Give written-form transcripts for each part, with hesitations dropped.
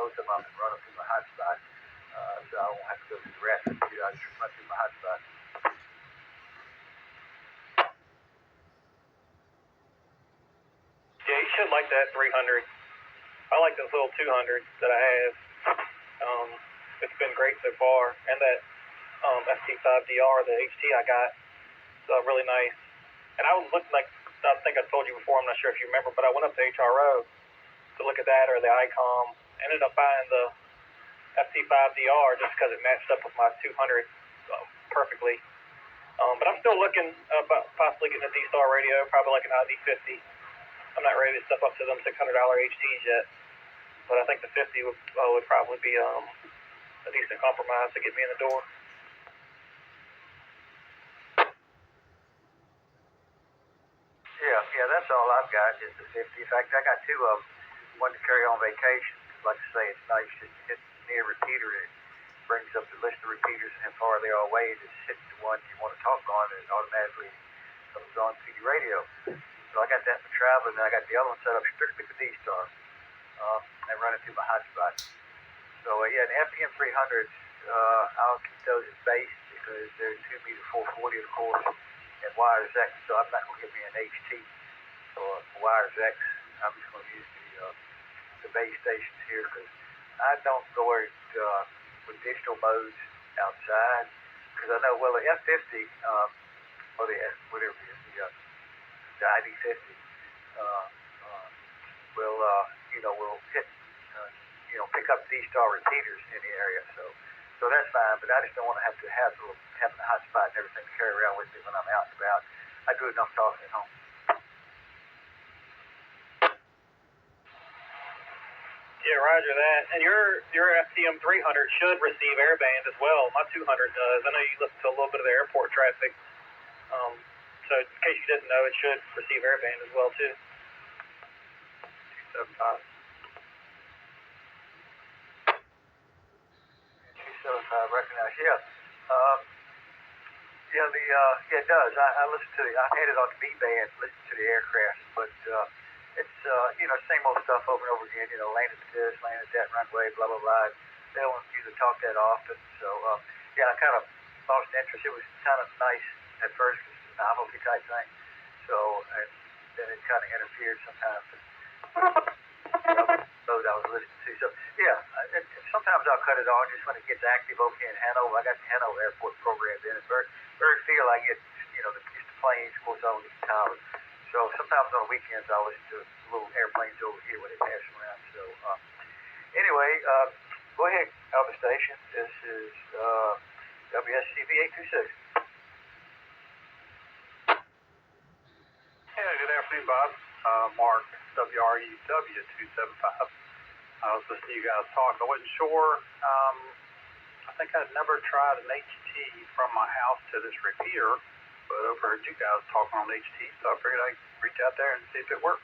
both of them up and run them through my hotspot. So I won't have to go through the rest of the computer. I just run through my hotspot. Yeah, you should like that 300. I like this little 200 that I have. It's been great so far. And that FT5DR, the HT I got, it's really nice. And I was looking like, I think I told you before, I'm not sure if you remember, but I went up to HRO to look at that, or the ICOM. Ended up buying the FT5DR just because it matched up with my 200 perfectly. But I'm still looking about possibly getting a D-Star radio, probably like an ID50. I'm not ready to step up to them $600 HTs yet, but I think the 50 would probably be a decent compromise to get me in the door. Yeah, that's all I've got is the 50. In fact, I got two of them. One to carry on vacation. Like I say, it's nice just to hit near a repeater and it brings up the list of repeaters and how far they are away. Just hit the one you want to talk on and it automatically comes on to your radio. So I got that for traveling, and I got the other one set up strictly for D-Star. I run it through my hotspot. So yeah, the FTM 300s, I'll keep those as base because they're 2 meter 440 of course, and wires X. So I'm not going to give me an HT or wires X. I'm just going to use the base stations here because I don't go with digital modes outside because I know, well, the F50 or the whatever it is, the ID50 will hit pick up D-Star repeaters in the area, so that's fine. But I just don't want to have having a hotspot and everything to carry around with me when I'm out and about. I do enough talking at home. Yeah, roger that. And your FTM 300 should receive airband as well. My 200 does. I know you listen to a little bit of the airport traffic. So in case you didn't know, it should receive airband as well too. 275. 275 recognized. Yeah. It does. I listen to I had it on the B-band, listen to the aircraft, but it's same old stuff over and over again. Landed at this, landed at that runway, blah blah blah. They don't use to talk that often, so I kind of lost interest. It was kind of nice at first, because it's a novelty type thing. So then it kind of interfered sometimes. Those I was listening to. So yeah, sometimes I'll cut it on just when it gets active over here in Hanover. I got the Hanover Airport programmed in it. Very feel I get just the planes. Of course, I don't get the towers. So sometimes on weekends I'll listen to little airplanes over here when they pass around. So anyway, go ahead, Alpha Station. This is WSCB 826. Yeah, good afternoon, Bob. Mark, WRUW 275. I was listening to you guys talk. I wasn't sure. I think I'd never tried an HT from my house to this repeater, but overheard you guys talking on HT, so I figured I'd reach out there and see if it worked.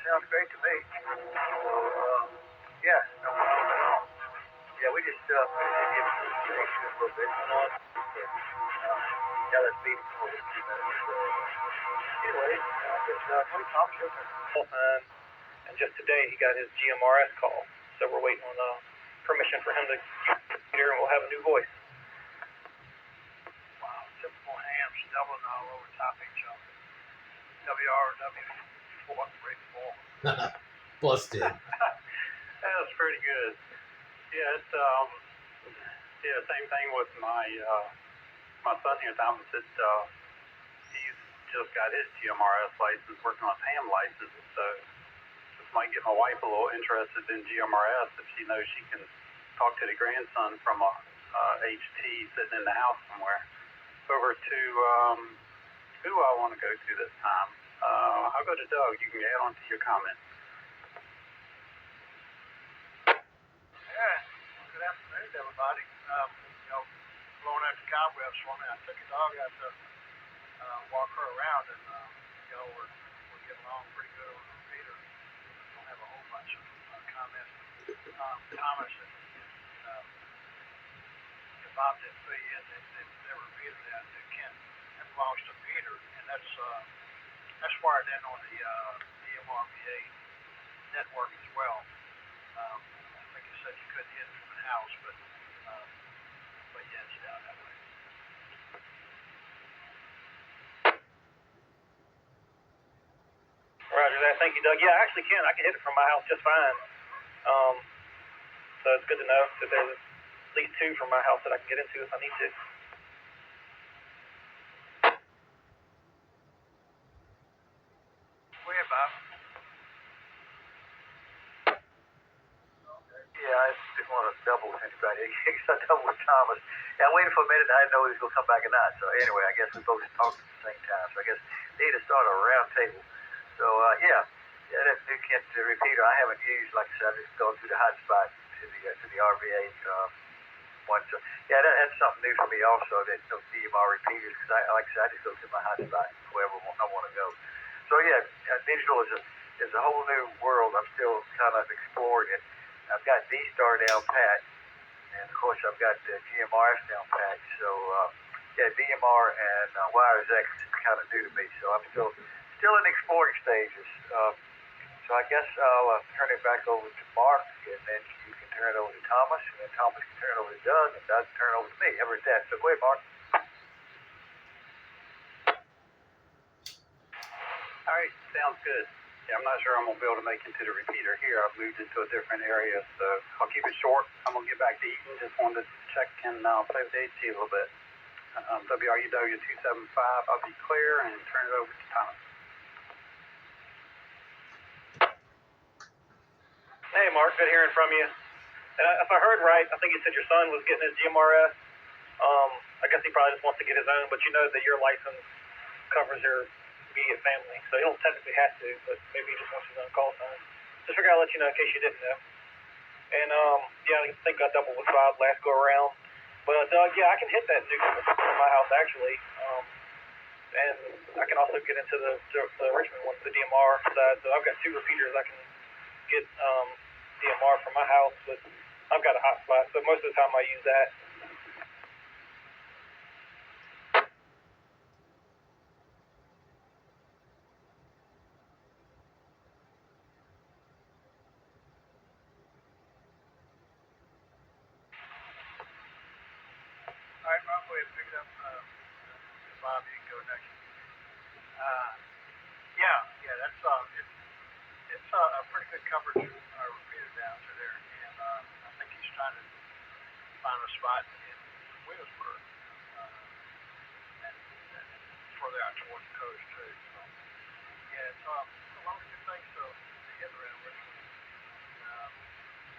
Sounds great to me. We just give a little bit. Let's beat it over 2 minutes. Anyway, and just today he got his GMRS call, so we're waiting on permission for him to here, and we'll have a new voice. Wow, typical ham stumbling all over top each other. WRW 434. Busted. That was pretty good. Yeah, it's same thing with my son here, Thomas. He's just got his GMRS license, working on his ham license, so this might get my wife a little interested in GMRS if she knows she can talk to the grandson from a HT sitting in the house somewhere. Over to who I want to go to this time. I'll go to Doug. You can add on to your comment. Good afternoon, everybody. Blowing out the cobwebs for me. I took a dog out to walk her around, and we're getting along pretty good with Peter. Don't have a whole bunch of comments. Thomas and Bob didn't fill you in. They repeated that. Ken never lost a Peter. Roger that. Thank you, Doug. Yeah, I actually can. I can hit it from my house just fine. So it's good to know that there's at least 2 from my house that I can get into if I need to. Go ahead, Bob. Yeah, I just didn't want to double with anybody. I doubled with Thomas. Yeah, I waited for a minute. I didn't know he was going to come back or not. So anyway, I guess we both talked at the same time. So I guess we need to start a round table. So yeah, that new Kent repeater I haven't used. Like I said, I just gone through the hotspot to the RVA one. So yeah, that's something new for me also. That no DMR repeaters because like I said, I just go through my hotspot wherever I want to go. So yeah, digital is a whole new world. I'm still kind of exploring it. I've got D-Star down pat, and of course I've got GMRS down pat. So yeah, DMR and Wires X is kind of new to me. So I'm still in the exploring stages. So I guess I'll turn it back over to Mark, and then you can turn it over to Thomas, and then Thomas can turn it over to Doug, and Doug can turn it over to me. Ever at that. So go ahead, Mark. All right, sounds good. Yeah, I'm not sure I'm going to be able to make it to the repeater here. I've moved into a different area, so I'll keep it short. I'm going to get back to eating. Just wanted to check and play with the HT a little bit. WRUW 275, I'll be clear and turn it over to Thomas. Hey, Mark, good hearing from you. And if I heard right, I think you said your son was getting his GMRS. I guess he probably just wants to get his own, but you know that your license covers your immediate family, so he don't technically have to, but maybe he just wants his own call sign. Just figured I'd let you know in case you didn't know. And yeah, I think I doubled with Bob last go around. But Doug, yeah, I can hit that nuke from my house actually. And I can also get into the Richmond one, the DMR side. So I've got 2 repeaters I can get DMR from my house, but I've got a hotspot, so most of the time I use that. All right, Mark, go ahead and pick it up. Bob, you can go next. Yeah, that's it's a pretty good coverage repeater down to there, and I think he's trying to find a spot in Williamsburg, and further out towards the coast too. So yeah, it's a lot of good things to get around Richmond. I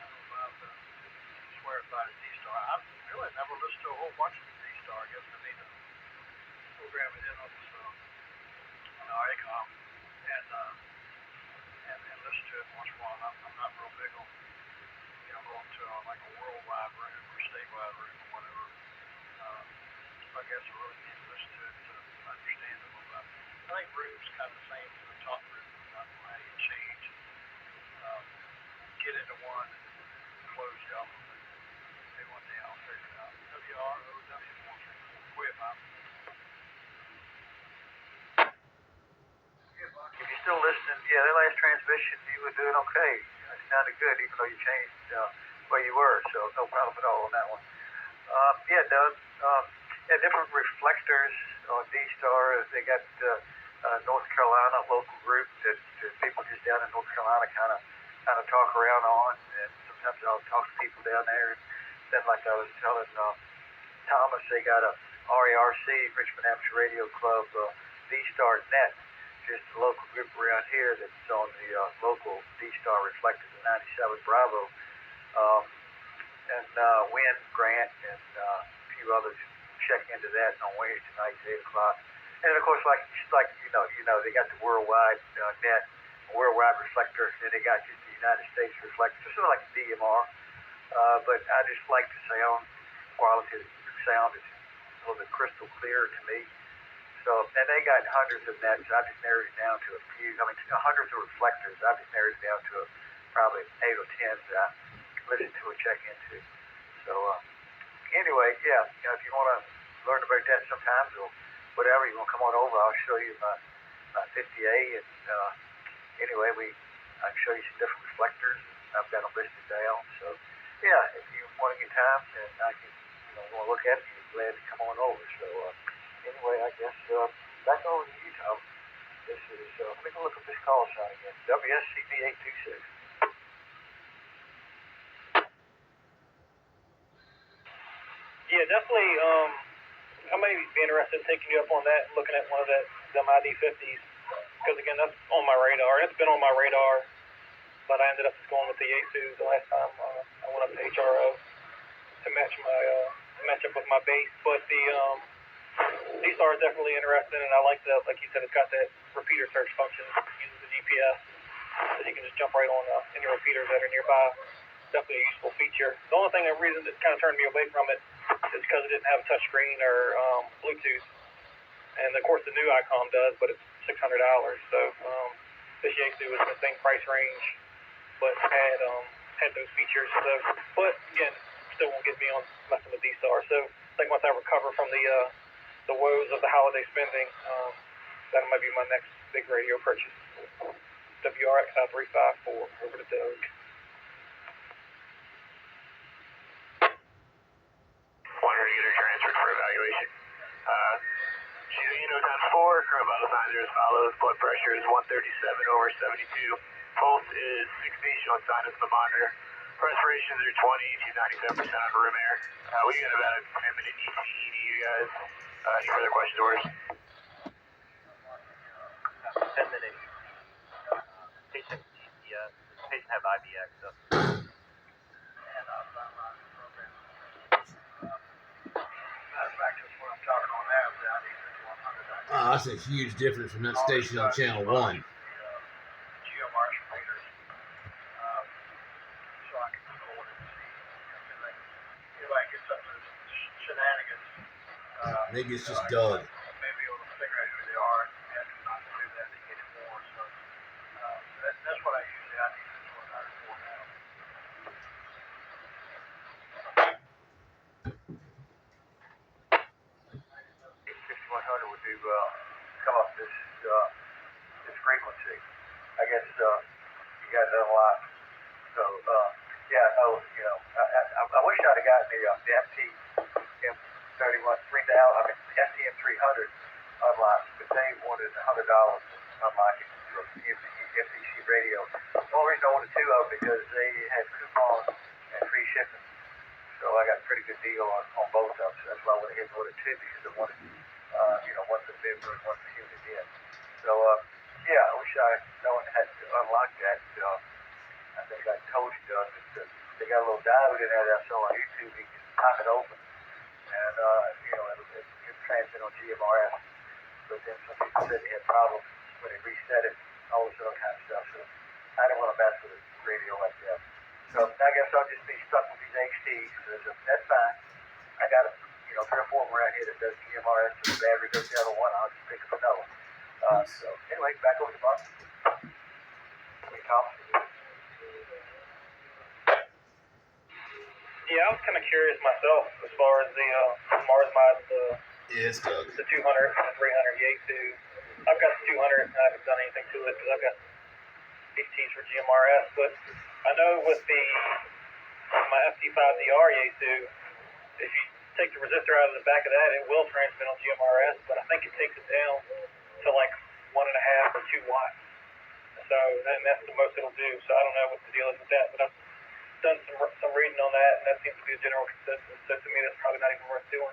don't know about swear by the D-Star. I've really never listened to a whole bunch of the D-Star. I guess I need to program it in on this ICOM and listen to it once in a while. I'm not real big on going to like a worldwide room or statewide room or whatever. I guess I really need to listen to it to understand it a little bit. I think room's kind of the same as the top room. Not how you change. Get into one and close the other one. Maybe one day I'll figure it out. WROW 134. Go ahead, Bob. If you're still listening, yeah, that last transmission, you were doing okay. It sounded good, even though you changed where you were, so no problem at all on that one. Yeah, Doug, yeah, different reflectors on D-Star. They got North Carolina local group that people just down in North Carolina kind of talk around on, and sometimes I'll talk to people down there. And then, like I was telling Thomas, they got a RARC, Richmond Amateur Radio Club, D-Star Net, just a local group around here that's on the local D-Star reflectors of 97 Bravo, and Wynn, Grant, and a few others check into that on Wednesday nights, 8 o'clock. And of course, like you know, they got the worldwide net, worldwide reflector, and then they got just the United States reflector, so sort of like the DMR. But I just like the sound quality. The sound is a little bit crystal clear to me. So, and they got hundreds of nets. I just narrowed it down to a few. I mean, hundreds of reflectors. I just narrowed it down to probably 8 or 10 that I listen to or check into. So, anyway, yeah, if you want to learn about that sometimes or whatever, you want to come on over, I'll show you my 50A. And anyway, I can show you some different reflectors. I've got them listed down. So, yeah, if you want to get time, and I can, want to look at it, you're glad to come on over. So, anyway, I guess back over to you, Tom. This is, let me take a look at this call sign again. WSCB 826. Yeah, definitely. I may be interested in taking you up on that and looking at one of them ID50s. Because again, that's on my radar. It's been on my radar, but I ended up just going with the Yaesu the last time I went up to HRO to match up with my base. But the D-Star is definitely interesting, and I like that. Like you said, it's got that repeater search function. It uses the GPS, so you can just jump right on any repeaters that are nearby. Definitely a useful feature. The only reason that kind of turned me away from it is because it didn't have touchscreen or Bluetooth. And of course the new Icom does, but it's $600. So this Yaesu was in the same price range, but had those features. So, but again, still won't get me on messing with D-Star. So I think once I recover from the woes of the holiday spending, that might be my next big radio purchase. WRX 354 over to Doug. Wanted to get her transferred for evaluation. She's a times 4. Current vital signs are as follows. Blood pressure is 137/72. Pulse is 60. Showing sinus on the monitor. Respirations are 20. She's 97% on room air. We got about a 10-minute ECE to you guys. Any further questions or orders? 10-minute. Patient TCS. Patient have IV access. Oh, that's a huge difference from that station on channel 1. GMRS readers. So I can record it and see if I get some of the shenanigans. Maybe it's just Doug. Maybe able to figure out who they are and ask them not to do that to get it more. So that's what I use the ID5100 for now. 5100 would do come up this frequency. I guess you got it unlocked. So yeah, no, I wish I'd have gotten the FTM 3000. I mean FTM 300 unlocked, but they wanted $100 unlocking from the FTC radio. The only reason I wanted 2 of them because they had coupons and free shipping. So I got a pretty good deal on both of them. So that's why I went ahead and ordered 2 because I wanted, one for Denver and one for Unit in. So, yeah, I wish I known had to unlock that. I think I told you, Doug, that they got a little diode in there that I saw on YouTube. You can pop it open and, it transmit on GMRS. But then some people said they had problems when they reset it, all this other kind of stuff. So I didn't want to mess with a radio like that. So I guess I'll just be stuck with these HTs. That's fine. I got 3 or 4 of them around here that does GMRS. If the battery goes down to 1, I'll just pick up another one. So anyway, back over to Bob. Yeah, I was kind of curious myself as far as the Mars mod, Yes, Doug. the 200 and the 300 Yaesu. I've got the 200 and I haven't done anything to it because I've got HTs for GMRS. But I know with my FT5DR Yaesu, if you take the resistor out of the back of that, it will transmit on GMRS, but I think it takes it down to like 1.5 or 2 watts. So that's the most it'll do. So I don't know what the deal is with that, but I've done some reading on that, and that seems to be a general consensus. So to me, that's probably not even worth doing.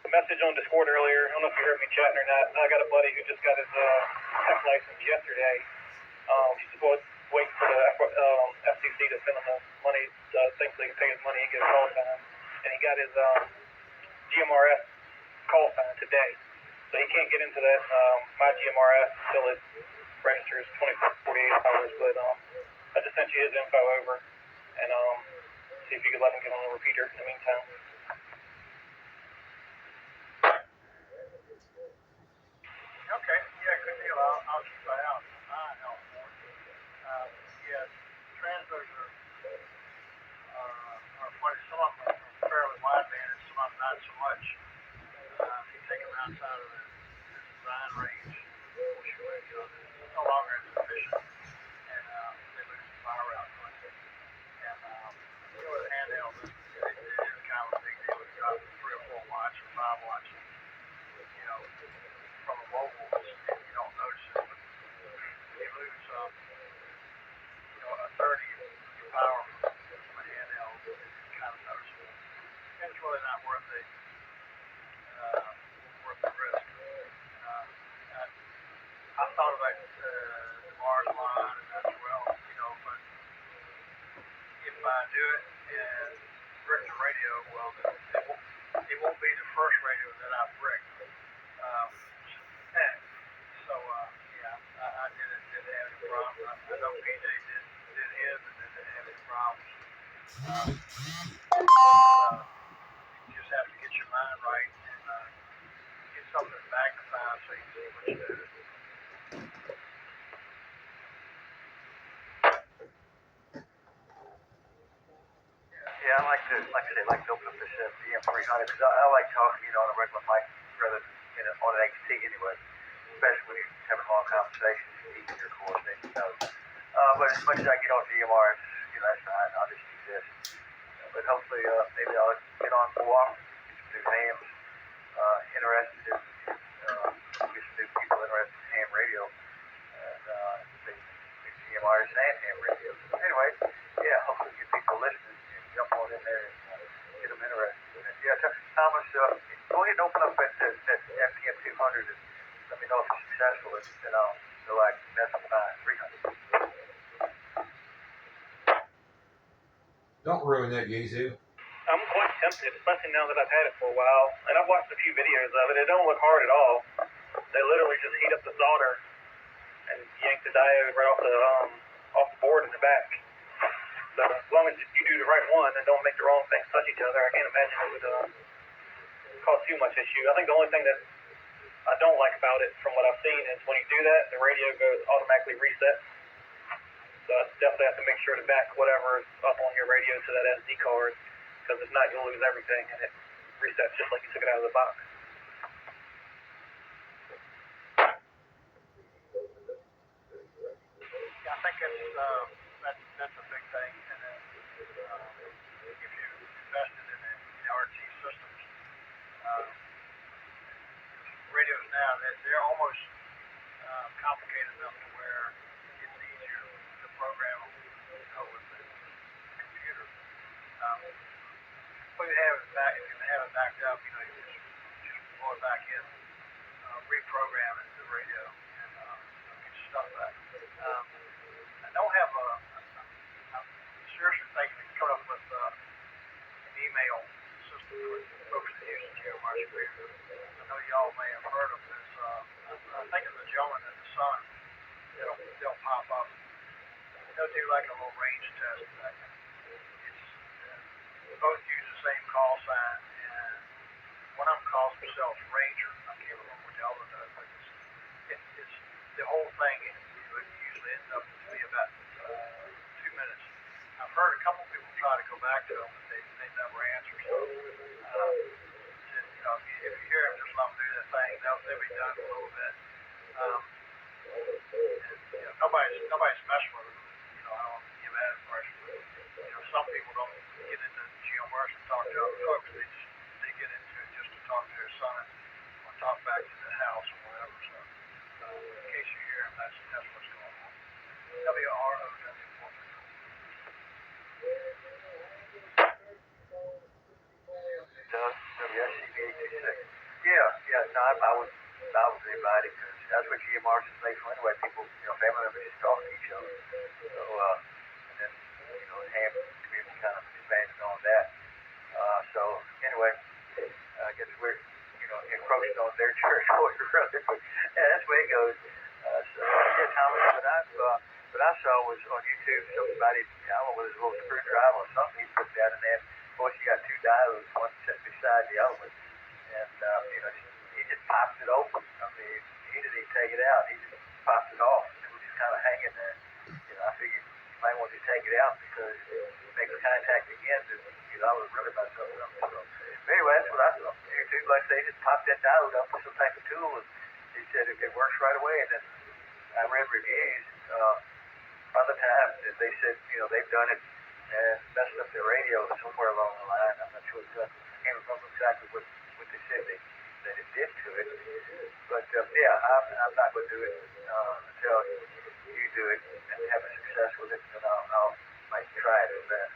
Message on Discord earlier. I don't know if you heard me chatting or not. I got a buddy who just got his tech license yesterday. He's supposed to wait for the FCC to send him the money, thing so he can pay his money and get a call sign. And he got his GMRS call sign today. So he can't get into that my GMRS until it registers 24 48 hours. But I just sent you his info over, and see if you could let him get on the repeater in the meantime. Okay, yeah, good deal. I'll keep an eye out for it. Yeah, transmitters are funny. Some of them are fairly wideband and some of them not so much. If you take them outside of the design range, of your radio, they're no longer as efficient, and they lose the power output. And the handheld is kind of like I said, like to open up this DM300 because I like talking, on a regular mic rather than, on an XT anyway. Especially when you're having long conversations, you need your coordination notes. But as much as I get on GMRS, that's fine. I'll just use this. But hopefully, maybe I'll get on more often, get some new hams interested in, get some new people interested in ham radio. And GMRS and ham radio. So anyway, yeah, hopefully get people listening and jump on in there and get them interested in it. Yeah, Thomas, go ahead and open up that FTM 200 and let me know if it's successful, and I'll go like mess with my 300. Don't ruin that, Yeezu. I'm quite tempted, especially now that I've had it for a while. And I've watched a few videos of it. It don't look hard at all. They literally just heat up the solder and yank the diode right off the board in the back. So as long as you do the right one and don't make the wrong things touch each other, I can't imagine it would cause too much issue. I think the only thing that I don't like about it, from what I've seen, is when you do that, the radio goes automatically reset. So I definitely have to make sure to back whatever is up on your radio to that SD card, because if not, you'll lose everything, and it resets just like you took it out of the box. Yeah, I think that's a big thing. And then if you invested in the RT systems, radios now they're almost complicated enough to where it's easier to program with the computer. If you have it backed up, you just pull it back in, reprogram it, the radio, and get your stuff back. I don't have I'm seriously thinking of coming up with an email system for folks that use the GMRS radio. I know y'all may have heard of this. I think of the gentleman in the sun. They'll pop up. They'll do like a little range test. They both use the same call sign, and one of them calls himself Ranger. I can't remember what the other does, but it's the whole thing. It usually ends up to be about 2 minutes. I've heard a couple people try to go back to them, but they never answer. So, if you hear them just let them do that thing, they'll be done in a little bit. Nobody's messing with them. I don't want to give that impression. But, some people don't get into GMRS and talk to other folks. They get into it just to talk to their son or talk back to the house or whatever. So, in case you hear them, that's what's going on. WROW. WSCB 826. Yeah. No, I was invited because that's what GMRS is made for anyway. People, family members just talk to each other. So, and then, ham community kind of expanded on that. So anyway, I guess we're, encroaching on their territory, rather. Yeah, that's the way it goes. Thomas, what I saw was on YouTube, somebody, I don't know whether it was a little screwdriver or something, he put down in there. Of course, you got two diodes, one sitting beside the other one. And, he just popped it open. I mean, he didn't even take it out. He just popped it off. It was just kind of hanging there. I figured you might want to take it out because if it makes contact again, then, I would really mess something up. So, anyway, that's what I saw. YouTube, like I say, just popped that diode up with some type of tool, and he said it works right away. And then I read reviews other times that they said, they've done it and messed up their radio somewhere along the line. I'm not sure exactly. I can't remember exactly what they said that it did to it. But I'm not going to do it until you do it and have a success with it, and I'll might try it as that.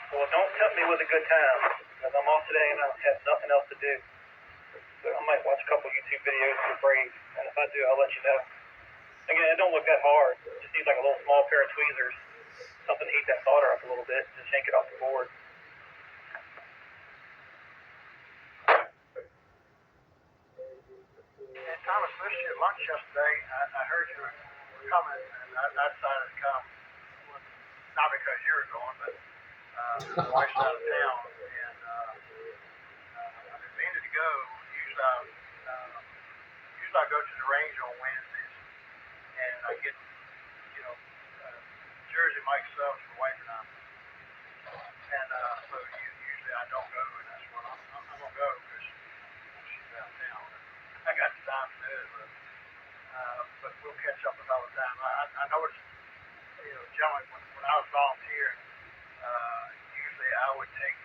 Well, don't tempt me with a good time, because I'm off today and I have nothing else to do. So I might watch a couple YouTube videos for free, and if I do, I'll let you know. Again, it don't look that hard. It just needs like a little small pair of tweezers, something to heat that solder up a little bit, just yank it off the board. And Thomas, missed you at lunch yesterday. I heard you were coming, and I decided to come. Not because you were going, but my wife's out of town, and I've been meaning to go. Usually I go to the range on Wednesdays, and I get, gentlemen, when I was volunteering, usually I would take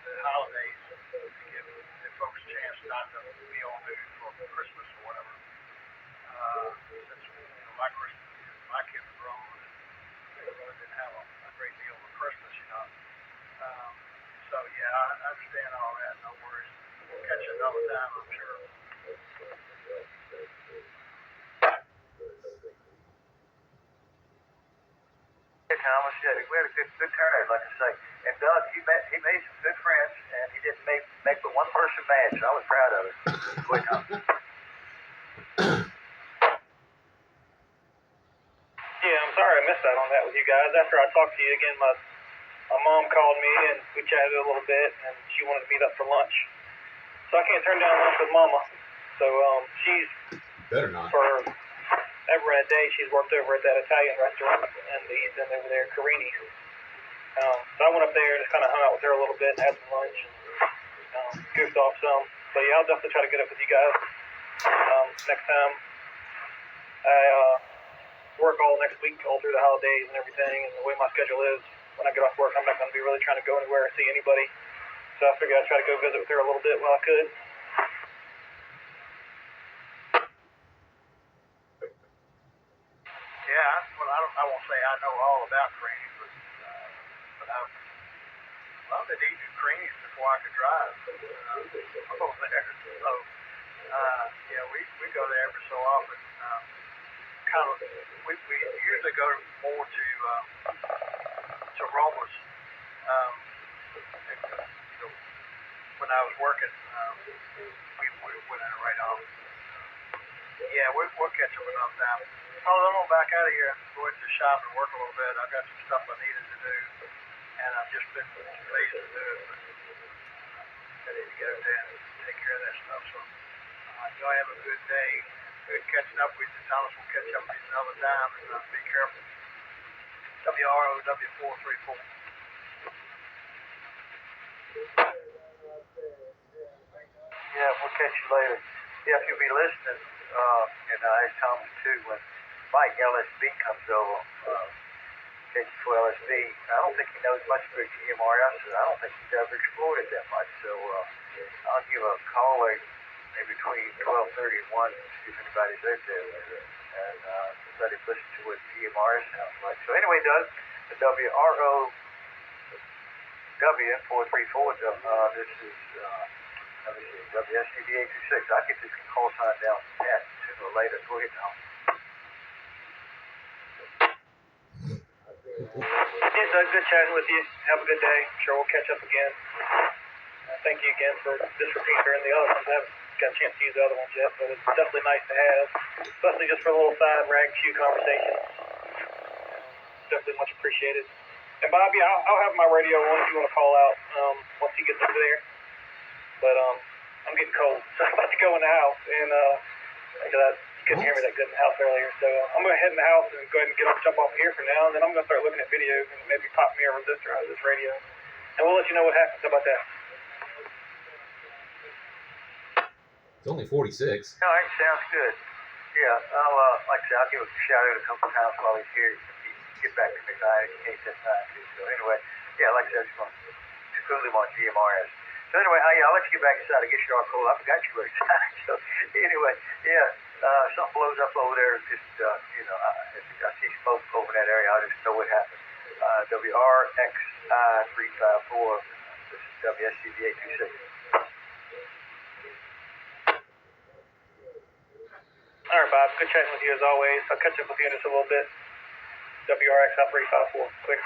the holidays to give the folks a chance not to be on duty for Christmas or whatever. Since my kids were grown, and they really didn't have a great deal for Christmas, So yeah, I understand all that. No worries. We'll catch you another time, I'm sure. Thomas, yeah, we had a good turnout, like I say. And Doug, he made some good friends, and he didn't make but one person mad, so I was proud of it. Boy, Tom. Yeah, I'm sorry I missed out on that with you guys. After I talked to you again, my mom called me and we chatted a little bit, and she wanted to meet up for lunch. So I can't turn down lunch with Mama. So she's Better not. for ever and a day she's worked over at that Italian restaurant in the East End over there, Carini's. So I went up there and just kind of hung out with her a little bit and had some lunch and goofed off some. But yeah, I'll definitely try to get up with you guys next time. I work all next week, all through the holidays and everything, and the way my schedule is, when I get off work, I'm not going to be really trying to go anywhere or see anybody. So I figured I'd try to go visit with her a little bit while I could. Yeah, well, I won't say I know all about Crean's, but I've been eating Crean's before I could drive. Over there, so yeah, we go there every so often. We usually go more to Roma's. When I was working, we went in right off. Yeah, we'll catch up another time. I'm going back out of here and go into the shop and work a little bit. I've got some stuff I needed to do, and I've just been lazy to do it. But I need to get up there and take care of that stuff. So y'all have a good day. Good catching up with you. Thomas will catch up with you another time, and be careful. WROW434. Yeah, we'll catch you later. Yeah, if you'll be listening, and I asked Thomas too, when Mike LSB comes over, KG4 LSB, I don't think he knows much about GMRS, and I don't think he's ever explored it that much. So I'll give a call maybe between 12:30 and 1, see if anybody's out there, and let him listen to what GMRS sounds like. So anyway, Doug, the WROW 434, this is WSCD 826. I get this call sign down pat sooner or later. Go ahead now. Yeah, Doug, good chatting with you. Have a good day. Sure we'll catch up again. Thank you again for this repeater and the other ones. I haven't got a chance to use the other ones yet, but it's definitely nice to have, especially just for a little side rag few conversations. Definitely much appreciated. And Bobby, I'll have my radio on if you want to call out once he gets over there. But I'm getting cold, so I'm about to go in the house, and because you couldn't hear me that good in the house earlier. So I'm going to head in the house and go ahead and jump off here for now, and then I'm going to start looking at videos and maybe pop me a resistor out of this radio. And we'll let you know what happens. How about that? It's only 46. All right, sounds good. Yeah, like I said, I'll give a shout out a couple times while he's here. Get back to me tonight in case that's time to. So anyway, yeah, like I said, just going to school him on GMRS. So anyway, I'll let you get back inside. I guess you're all cold. I forgot you were inside. So anyway, yeah, something blows up over there. Just, if I see smoke over in that area, I'll just know what happened. WRXI354, this is WSCD 826. All right, Bob. Good chatting with you as always. I'll catch up with you in just a little bit. WRXI354. Quick.